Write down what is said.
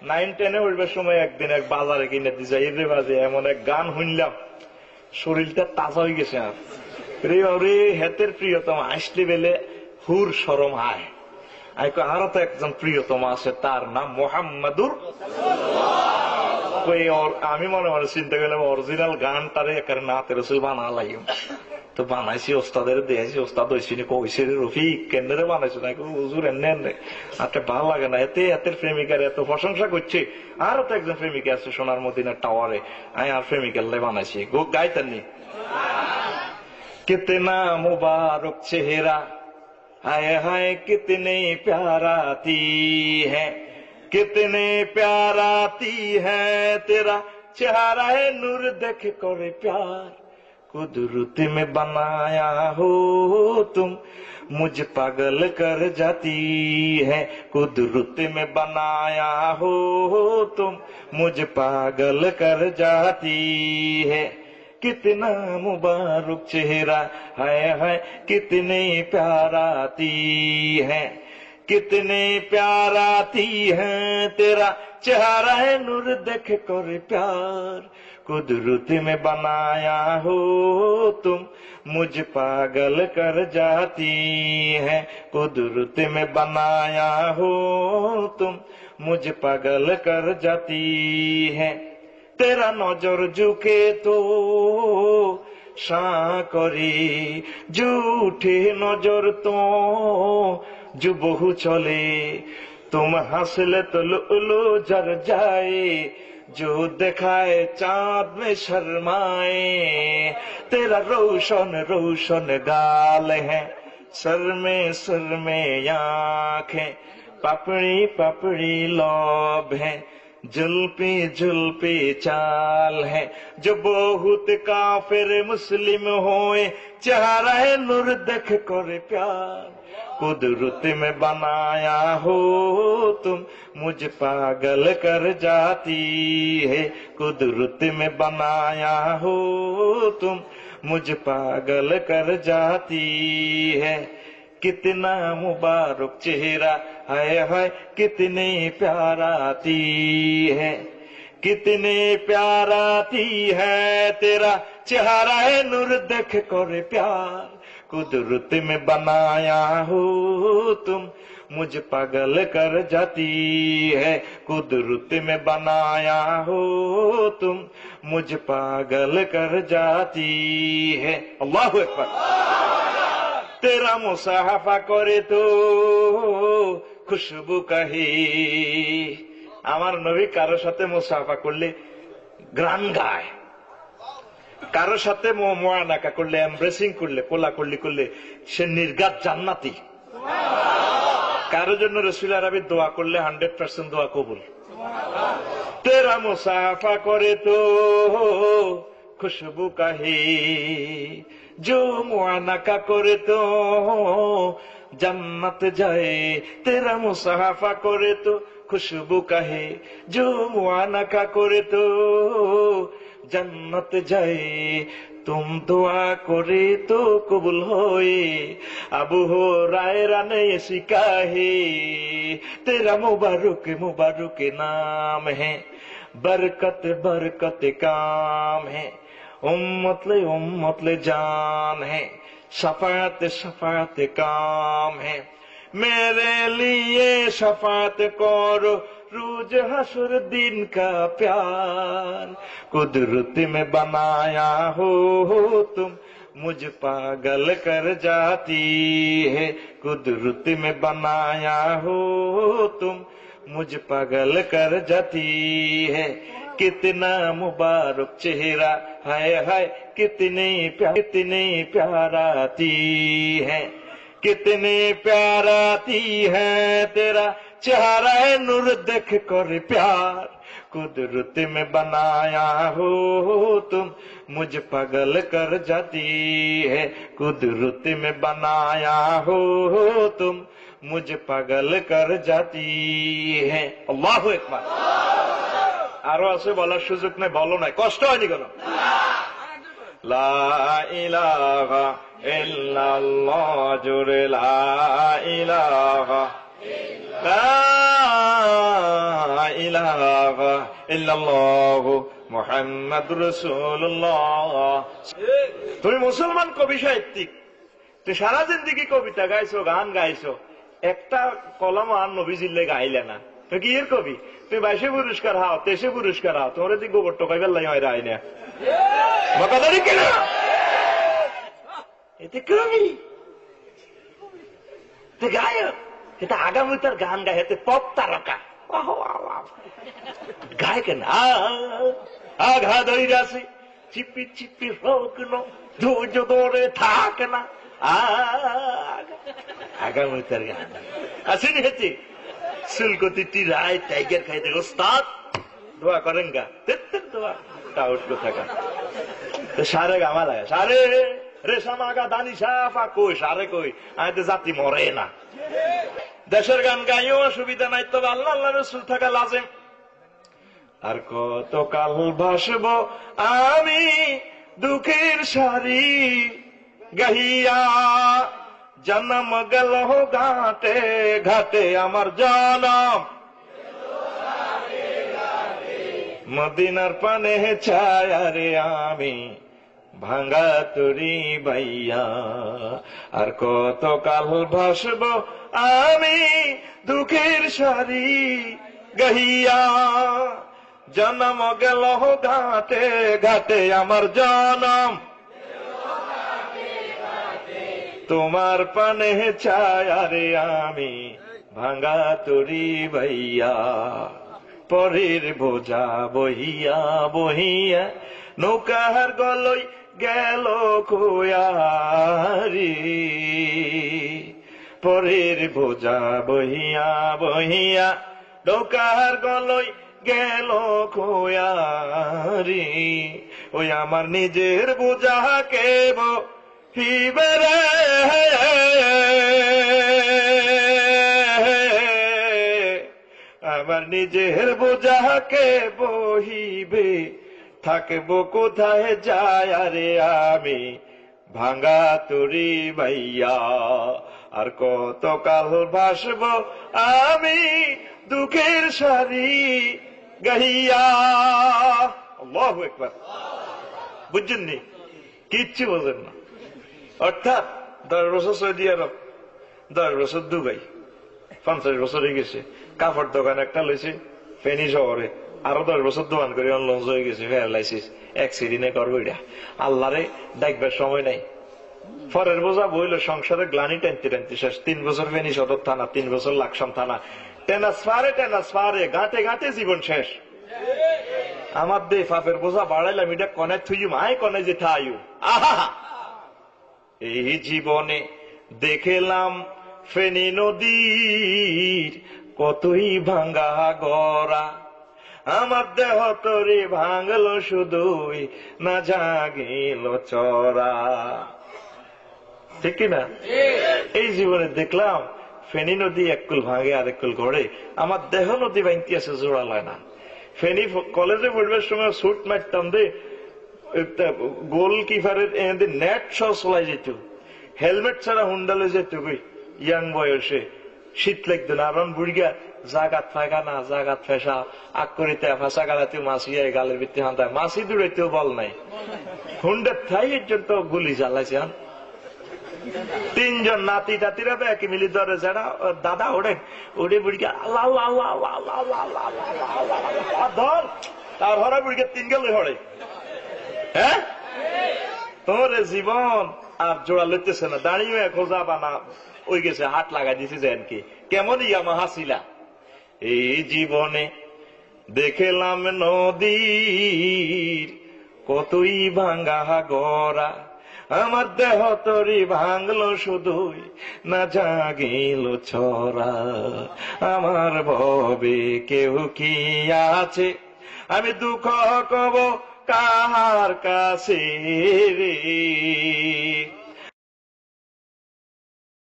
9-10 উঠবার সময় একদিন এক বাজারে কিনে দিয়ে যাই রে বাজে এমন এক গান শুনলাম, শরীরটা তাজা হয়ে গেছে। আর রে হেতের প্রিয়তম আসলে বেলে হুর সরম আয়। আরো তো একজন প্রিয়তম আছে, তার নাম মোহাম্মদুর। আমি মনে মনে চিন্তা করলাম অরিজিনাল গানটারে একার নাতে রসুল বানা লাগিম। তো বানাইছি, ওস্তাদের দিয়েছি, ওস্তাদ হয়েছি কইছে রফিক কেন্দ্রে বানাইছো না হুজুর এনে এনে আচ্ছা ভালো লাগে না। এতে এতের প্রেমিকার এত প্রশংসা করছে। আরো তো একজন প্রেমিকা আছে সোনার মদিনার টাওয়ারে, আমি আর প্রেমিকার বানাইছি গাইতেন নি। कितना मुबारक चेहरा हाय हाय कितने प्याराती है, कितने प्याराती है तेरा चेहरा है नूर देख कर प्यार, कुदरत में बनाया हो तुम मुझ पागल कर जाती है, कुदरत में बनाया हो तुम मुझ पागल कर जाती है, कितना मुबारक चेहरा हाय हाय कितने प्याराती है, कितने प्याराती है तेरा चेहरा है नूर देख कर प्यार, कुदरत में बनाया हो तुम मुझ पागल कर जाती है, कुदरत में बनाया हो तुम मुझ पागल कर जाती है, तेरा नजर झुके तो साकरी झूठे नजर तो जो बहु चले, तुम हंसले तो लुलु जर जाए, जो दिखाए चांद में शर्माए, तेरा रोशन रोशन गाल है सर में आंखें, पपड़ी पपड़ी लौब है जुल्फी जुल्फी चाल है, जो बहुत काफिर मुस्लिम होए चेहरा है नूर देख कर प्यार, कुदरत में बनाया हो तुम मुझ पागल कर जाती है, कुदरत में बनाया हो तुम मुझ पागल कर जाती है, कितना मुबारक चेहरा हाय हाय कितने प्याराती है, कितने प्याराती है तेरा चेहरा है नूर देख कर प्यार, कुदरत में बनाया हो तुम मुझ पागल कर जाती है, कुदरत में बनाया हो तुम मुझ पागल कर जाती है। अल्लाहु अकबर। तेरा मुसाफा करे तो खुशबू कही, আমার নবী কারোর সাথে মুসাফা করলে গ্রান গায়, কারোর সাথে মোয়ানাকা করলে এমব্রেসিং করলে কোলাকুলি করলে সে নির্গাত জান্নাতি। কারোর জন্য রাসূল আরবি দোয়া করলে 100% দোয়া কবুল। তেরা মুসাফা করে তো খুশবু কাহি, जो मुआनका करे तो जन्नत जाए, तेरा मुसाफा करे तो खुशबू कहे, जो मुआनका करे तो जन्नत जाए, तुम दुआ करे तो कबूल होए, अबू हुरैरा ने सिखाए, तेरा मुबारक मुबारक नाम है, बरकत बरकत काम है, उम्मत ले जान है, शफाअत शफाअत काम है, मेरे लिए शफाअत करो रोज हशर दिन का प्यार, कुदरत में बनाया हो तुम मुझ पागल कर जाती है, कुदरत में बनाया हो तुम मुझ पागल कर जाती है, कितना मुबारक चेहरा हाय हाय कितने प्याराती है, कितने प्याराती है तेरा चेहरा है नूर देख कर प्यार, कुदरत में बनाया हो तुम मुझ पागल कर जाती है, कुदरत में बनाया हो तुम मुझ पागल कर जाती है। अल्लाहु अकबर। আরো আছে বলার সুযোগ নেই, বলো নাই, কষ্ট হয়নি কেন? লা ইলাহা ইল্লাল্লাহ জোরে লা ইলাহা ইলাহা ইল্লাল্লাহু মুহাম্মাদুর রাসূলুল্লাহ। তুমি মুসলমান কবি সাহিত্যিক, তুই সারা জিন্দেগি কবিতা গাইছো, গান গাইছো, একটা কলম আর নবীজিল্লে গাইলে না, তুই কি এর কবি? তুমি 22 পুরস্কার হাও, 23 পুরস্কার হাও, তোমার দিকে গোবর টোকাই ফেললাই হয় রায় না মকাদারি কেনা এতে কবি তুই গায়ক, এটা আগামী তার গান গায়, এতে পপ তারকা গায় কেন? আঘা ধৈরাছি চিপি চিপি হোক না, ধৈর্য ধরে থাক না, আগামী তার গান আসেনি হেঁচে সুলকতি রায় টাইগার খাইতে ওস্তাদ দোয়া করেন গা, দোয়া টাউট কোথাকা সারে গামা লাগে, সারে রেশামাগা দানি সাফা কই, সারে কই আমি তো জাতি মরে না। দেশের গান গাইও অসুবিধা নাই, তবে আল্লাহ আল্লাহ রসুল থাকা লাজেম। আর কত কাল ভাসব আমি দুঃখের সারি গাহিয়া, জন্ম গেল ঘাটে ঘাটে আমার জনম, মদিনার পানে ছায়া রে আমি ভাঙ্গা তরি বাইয়া। আর কত কাল ভাসব আমি দুঃখের সারি গাহিয়া, জন্ম গেল ঘাটে ঘাটে আমার জনম, তোমার পানে ছায়া রে আমি ভাঙ্গা তরি বাইয়া। পরের বোঝা বহিয়া বহিয়া নৌকার গলই গেল খোয়ারি, পরের বোঝা বহিয়া বহিয়া নৌকার গলই গেল খোয়ারি। ওই আমার নিজের বোঝা কেব হিবেরে, আমার নিজের বোঝাকে বহিবে, থাকবো কোথায় যায় আরে আমি ভাঙ্গা তরি ভাইয়া। আর কত কাল ভাসব আমি দুঃখের সারি গাহিয়া। আল্লাহু আকবার। বুঝছেন নি? কিচ্ছু বোঝেন না। অর্থাৎ 10 বছর সৌদি আরব, 10 বছর দুবাই, 50 বছর হয়ে গেছে। কাপড় দোকান একটা লইছে ফেনী শহরে, আরো 10 বছর দোকান করে লঞ্চ হয়ে গেছে, প্যারালাইসিস, অ্যাক্সিডেন্টে করবো। এটা আল্লাহরে ডাকবার সময় নাই। পরের বোঝা বইল সংসারে গ্লানি টানতে টানতে শেষ। 3 বছর ফেনী সদর থানা, 3 বছর লাকসাম থানা, টেনাসফারে ঘাটে ঘাটে জীবন শেষ। আমার দে পাপের বোঝা বাড়াইলাম, এটা কনে থুইম আয় কনে যে থাইউ। আহা, এই জীবনে দেখলাম ফেনী নদীর কতই ভাঙ্গা গড়া, আমার দেহ তরে ভাঙলো শুধুই না জাগিল চরা। ঠিক কিনা? এই জীবনে দেখলাম ফেনী নদী এককুল ভাঙে আর এককুল গড়ে, আমার দেহ নদী ভাঙতে আছে জোড়ালায় না। ফেনী কলেজে পড়বার সময় সুট মারতাম দে, গোলকিপারের নেট সহ চলাই যেত, হেলমেট ছাড়া হুন্ডালে যেত ইয়াং বয়সে, শীত লাগতো না। আর বুড়িগা জাগাত ফায়খানা জাগাত ফেসা আগ করিতে ফাঁসা গালাতে মাসিয়া গালের ভিত্তি হান্তায়, মাসি দূরাইতেও বল নাই, হুন্ডার থাই পর্যন্ত গুলি চালাইছে। 3 জন নাতি টাতিরা একে মিলি ধরে যারা দাদা ওড়েন, উড়ে বুড়িকে আল্লাহ আল্লাহ আল্লাহ আল্লাহ আল্লাহ আল্লাহ ধর, তার হরা বুড়িকে 3 গেলে হড়ে। হ্যাঁ, তোর জীবন আর জোড়া লইতেছে না, দাঁড়িয়ে খোঁজা বানা ওই গেছে, হাট লাগাই দিছে যেন কি কেমন ইয়ামা হাসিলা। এই জীবনে দেখলাম নদীর কতই ভাঙ্গা গড়া, আমার দেহ তরি ভাঙলো শুধুই না জাগিল ছড়া। আমার ভবে কেউ কি আছে, আমি দুঃখ কব কাহার কাছে রে।